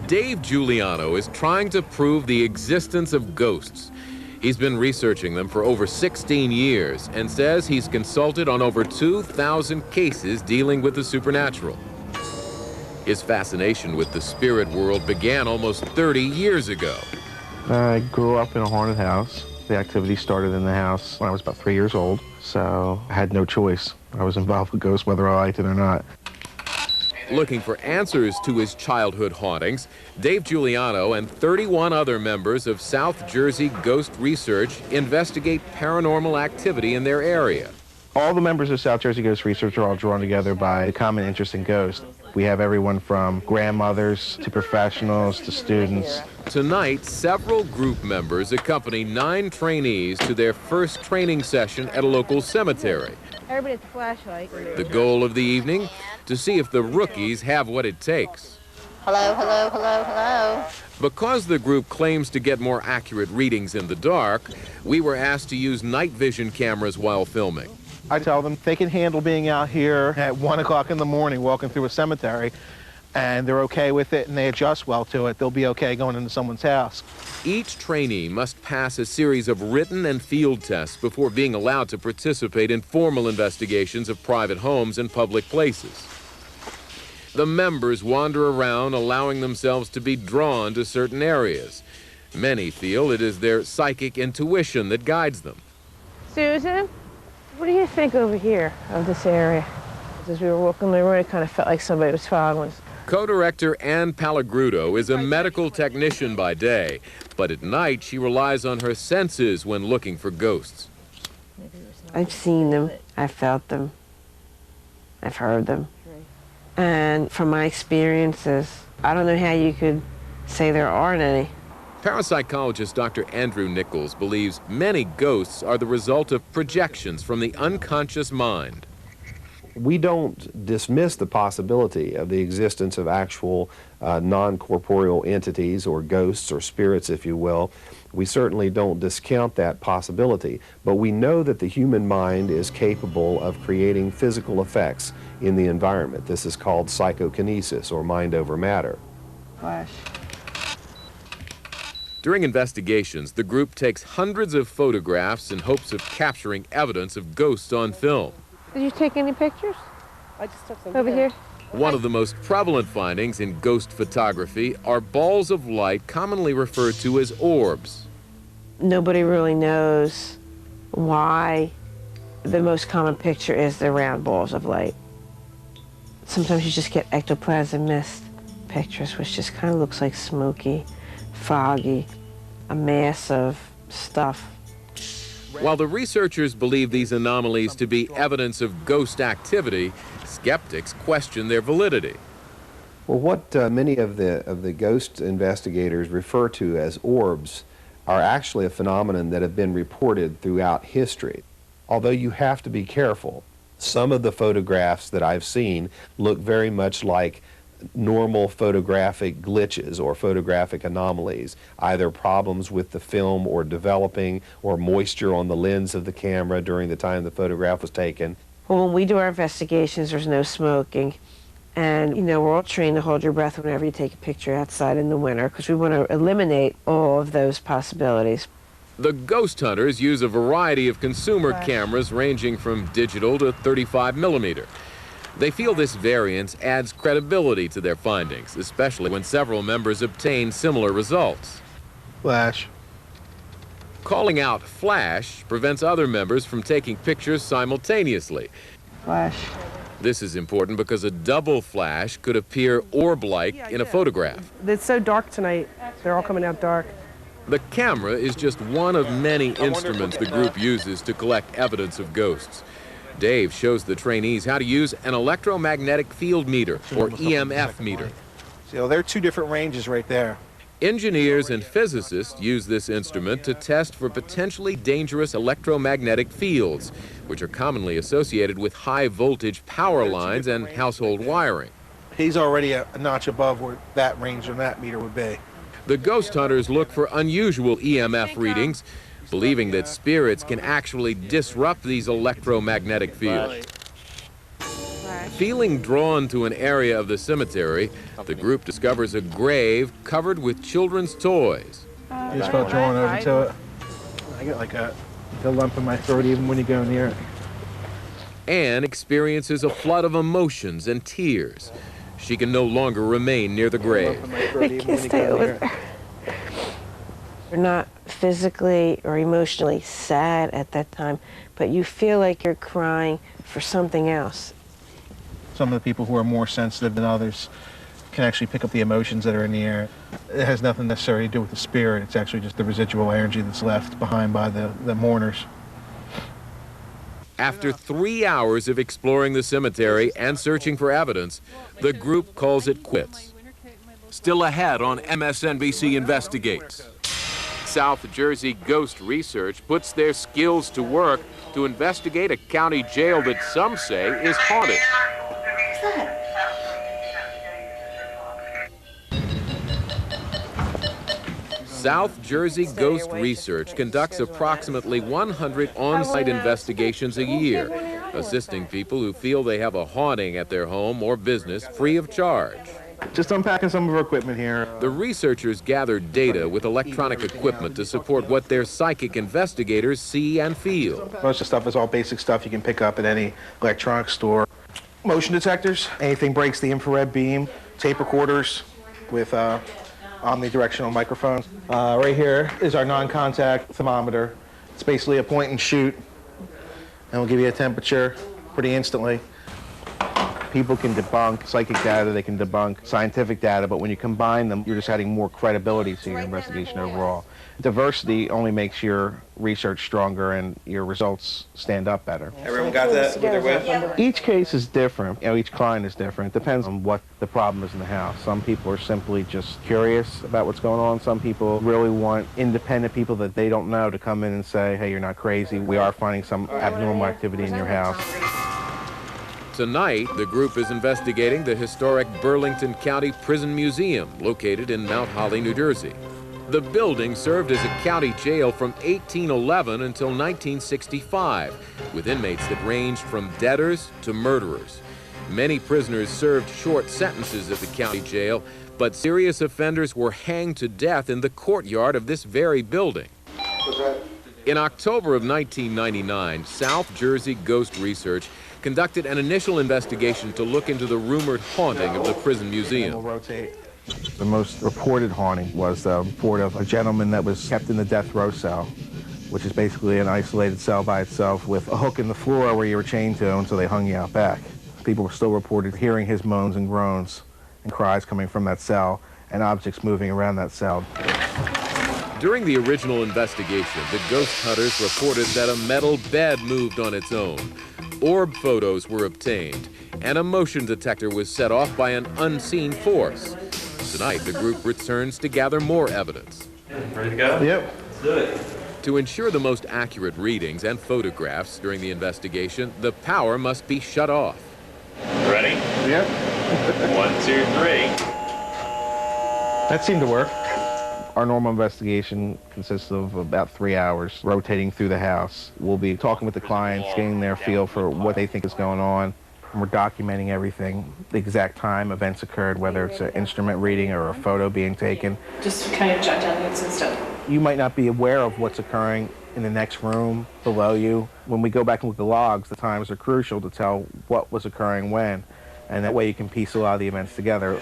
Dave Giuliano is trying to prove the existence of ghosts. He's been researching them for over 16 years and says he's consulted on over 2,000 cases dealing with the supernatural. His fascination with the spirit world began almost 30 years ago. I grew up in a haunted house. The activity started in the house when I was about 3 years old, so I had no choice. I was involved with ghosts whether I liked it or not. Looking for answers to his childhood hauntings, Dave Giuliano and 31 other members of South Jersey Ghost Research investigate paranormal activity in their area. All the members of South Jersey Ghost Research are all drawn together by a common interest in ghosts. We have everyone from grandmothers to professionals to students. Tonight, several group members accompany 9 trainees to their first training session at a local cemetery. Everybody at the flashlight. The goal of the evening, to see if the rookies have what it takes. Hello, hello, hello, hello. Because the group claims to get more accurate readings in the dark, we were asked to use night vision cameras while filming. I tell them they can handle being out here at 1 o'clock in the morning walking through a cemetery, and they're okay with it and they adjust well to it. They'll be okay going into someone's house. Each trainee must pass a series of written and field tests before being allowed to participate in formal investigations of private homes and public places. The members wander around, allowing themselves to be drawn to certain areas. Many feel it is their psychic intuition that guides them. Susan, what do you think over here of this area? As we were walking the road, it kind of felt like somebody was following us. Co-director Ann Palagrudo is a medical technician by day, but at night she relies on her senses when looking for ghosts. I've seen them, I've felt them, I've heard them. And from my experiences, I don't know how you could say there aren't any. Parapsychologist Dr. Andrew Nichols believes many ghosts are the result of projections from the unconscious mind. We don't dismiss the possibility of the existence of actual non-corporeal entities or ghosts or spirits, if you will. We certainly don't discount that possibility, but we know that the human mind is capable of creating physical effects in the environment. This is called psychokinesis, or mind over matter. Flash. During investigations, the group takes hundreds of photographs in hopes of capturing evidence of ghosts on film. Did you take any pictures? I just took some Over here? One of the most prevalent findings in ghost photography are balls of light commonly referred to as orbs. Nobody really knows why the most common picture is the round balls of light. Sometimes you just get ectoplasm mist pictures, which just kind of looks like smoky, foggy, a mass of stuff. While the researchers believe these anomalies to be evidence of ghost activity, skeptics question their validity. Well, what many of the ghost investigators refer to as orbs are actually a phenomenon that have been reported throughout history. Although you have to be careful, some of the photographs that I've seen look very much like normal photographic glitches or photographic anomalies, either problems with the film or developing, or moisture on the lens of the camera during the time the photograph was taken. Well, when we do our investigations, there's no smoking. And, you know, we're all trained to hold your breath whenever you take a picture outside in the winter, because we want to eliminate all of those possibilities. The ghost hunters use a variety of consumer cameras ranging from digital to 35 millimeter. They feel this variance adds credibility to their findings, especially when several members obtain similar results. Flash. Calling out flash prevents other members from taking pictures simultaneously. Flash. This is important because a double flash could appear orb-like in a photograph. It's so dark tonight. They're all coming out dark. The camera is just one of many instruments the group uses to collect evidence of ghosts. Dave shows the trainees how to use an electromagnetic field meter, or EMF meter. So there are 2 different ranges right there. Engineers and physicists use this instrument to test for potentially dangerous electromagnetic fields, which are commonly associated with high voltage power lines and household wiring. He's already a notch above where that range on that meter would be. The ghost hunters look for unusual EMF readings, believing that spirits can actually disrupt these electromagnetic fields. Feeling drawn to an area of the cemetery, the group discovers a grave covered with children's toys. You just felt drawn over to it. I get like a lump in my throat even when you go near it. Anne experiences a flood of emotions and tears. She can no longer remain near the grave. I can't stay over there. You're not physically or emotionally sad at that time, but you feel like you're crying for something else. Some of the people who are more sensitive than others can actually pick up the emotions that are in the air. It has nothing necessarily to do with the spirit. It's actually just the residual energy that's left behind by the mourners. After 3 hours of exploring the cemetery and searching for evidence, the group calls it quits. Still ahead on MSNBC Investigates. South Jersey Ghost Research puts their skills to work to investigate a county jail that some say is haunted. What's that? South Jersey Ghost Research conducts approximately 100 on-site investigations a year, assisting people who feel they have a haunting at their home or business free of charge. Just unpacking some of our equipment here. The researchers gather data with electronic equipment to support what their psychic investigators see and feel. Most of the stuff is all basic stuff you can pick up at any electronics store. Motion detectors, anything breaks the infrared beam, tape recorders with omnidirectional microphones. Right here is our non-contact thermometer. It's basically a point and shoot, and we'll give you a temperature pretty instantly. People can debunk psychic data, they can debunk scientific data, but when you combine them, you're just adding more credibility to your investigation overall. Diversity only makes your research stronger and your results stand up better. Everyone got that? Who they're with? Each case is different. You know, each client is different. It depends on what the problem is in the house. Some people are simply just curious about what's going on. Some people really want independent people that they don't know to come in and say, hey, you're not crazy. We are finding some abnormal activity in your house. Tonight, the group is investigating the historic Burlington County Prison Museum, located in Mount Holly, New Jersey. The building served as a county jail from 1811 until 1965, with inmates that ranged from debtors to murderers. Many prisoners served short sentences at the county jail, but serious offenders were hanged to death in the courtyard of this very building. In October of 1999, South Jersey Ghost Research conducted an initial investigation to look into the rumored haunting of the prison museum. The most reported haunting was the report of a gentleman that was kept in the death row cell, which is basically an isolated cell by itself with a hook in the floor where you were chained to, and so they hung you out back. People were still reported hearing his moans and groans and cries coming from that cell and objects moving around that cell. During the original investigation, the ghost hunters reported that a metal bed moved on its own. Orb photos were obtained, and a motion detector was set off by an unseen force. Tonight, the group returns to gather more evidence. Ready to go? Yep. Let's do it. To ensure the most accurate readings and photographs during the investigation, the power must be shut off. Ready? Yep. 1, 2, 3. That seemed to work. Our normal investigation consists of about 3 hours rotating through the house. We'll be talking with the clients, getting their feel for what they think is going on. And we're documenting everything, the exact time events occurred, whether it's an instrument reading or a photo being taken. Just kind of jot down notes and stuff. You might not be aware of what's occurring in the next room below you. When we go back and look at the logs, the times are crucial to tell what was occurring when. And that way you can piece a lot of the events together.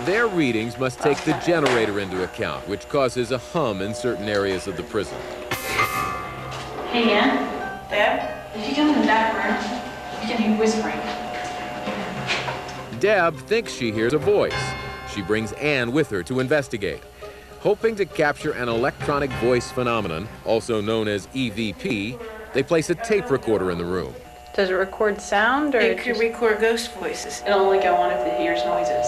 Their readings must take the generator into account, which causes a hum in certain areas of the prison. Hey, Ann. Deb? If you come in the back room, you can hear whispering. Deb thinks she hears a voice. She brings Anne with her to investigate. Hoping to capture an electronic voice phenomenon, also known as EVP, they place a tape recorder in the room. Does it record sound, or It could record ghost voices. It'll only go on if it hears noises.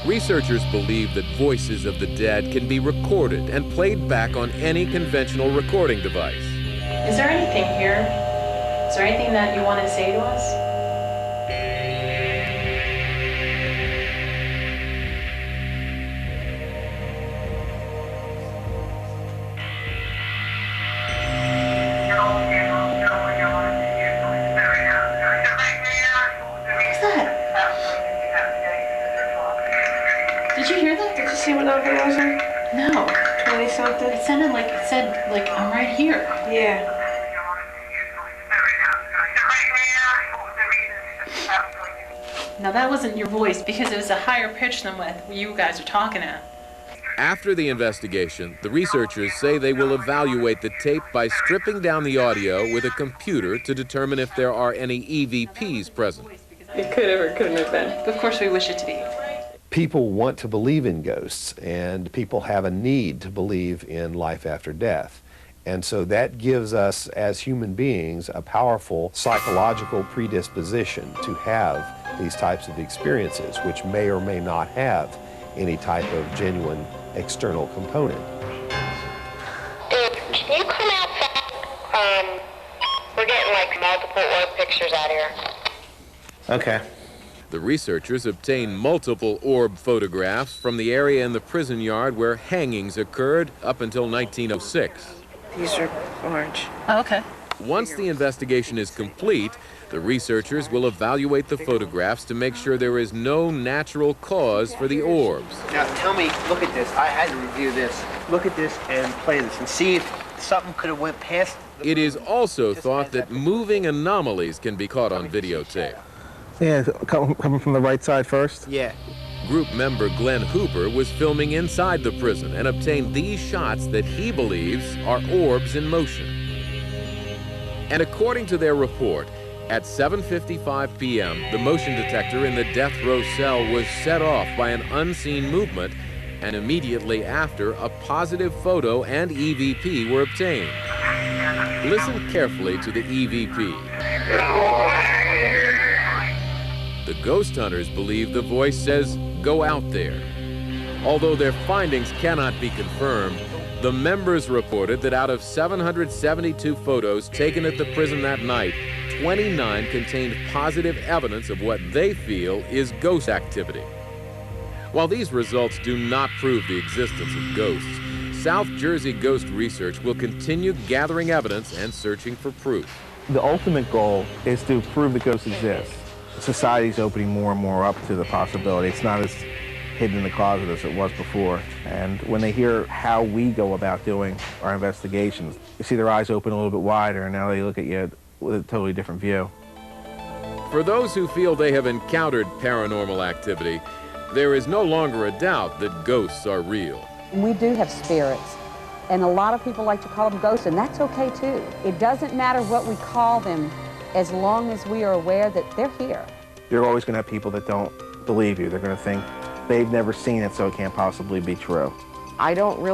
Researchers believe that voices of the dead can be recorded and played back on any conventional recording device. Is there anything here? Is there anything that you want to say to us? What's that? see what number it was in? No. 20-something? It sounded like it said, like, I'm right here. Yeah. Now that wasn't your voice because it was a higher pitch than what you guys are talking at. After the investigation, the researchers say they will evaluate the tape by stripping down the audio with a computer to determine if there are any EVPs present. It could have or couldn't have been. Of course we wish it to be. People want to believe in ghosts, and people have a need to believe in life after death. And so that gives us, as human beings, a powerful psychological predisposition to have these types of experiences, which may or may not have any type of genuine external component. Dave, can you come outside? We're getting like multiple orb pictures out here. Okay. The researchers obtained multiple orb photographs from the area in the prison yard where hangings occurred up until 1906. These are orange. Oh, okay. Once the investigation is complete, the researchers will evaluate the photographs to make sure there is no natural cause for the orbs. Now tell me, look at this. I had to review this. Look at this and play this and see if something could have went past. It is also thought that moving anomalies can be caught on videotape. Yeah, coming from the right side first? Yeah. Group member Glenn Hooper was filming inside the prison and obtained these shots that he believes are orbs in motion. And according to their report, at 7:55 p.m., the motion detector in the death row cell was set off by an unseen movement, and immediately after, a positive photo and EVP were obtained. Listen carefully to the EVP. The ghost hunters believe the voice says, "Go out there." Although their findings cannot be confirmed, the members reported that out of 772 photos taken at the prison that night, 29 contained positive evidence of what they feel is ghost activity. While these results do not prove the existence of ghosts, South Jersey Ghost Research will continue gathering evidence and searching for proof. The ultimate goal is to prove that ghosts exist. Society's opening more and more up to the possibility. It's not as hidden in the closet as it was before. And when they hear how we go about doing our investigations, you see their eyes open a little bit wider, and now they look at you with a totally different view. For those who feel they have encountered paranormal activity, there is no longer a doubt that ghosts are real. We do have spirits, and a lot of people like to call them ghosts, and that's okay too. It doesn't matter what we call them as long as we are aware that they're here. You're always going to have people that don't believe you. They're going to think they've never seen it, so it can't possibly be true. I don't really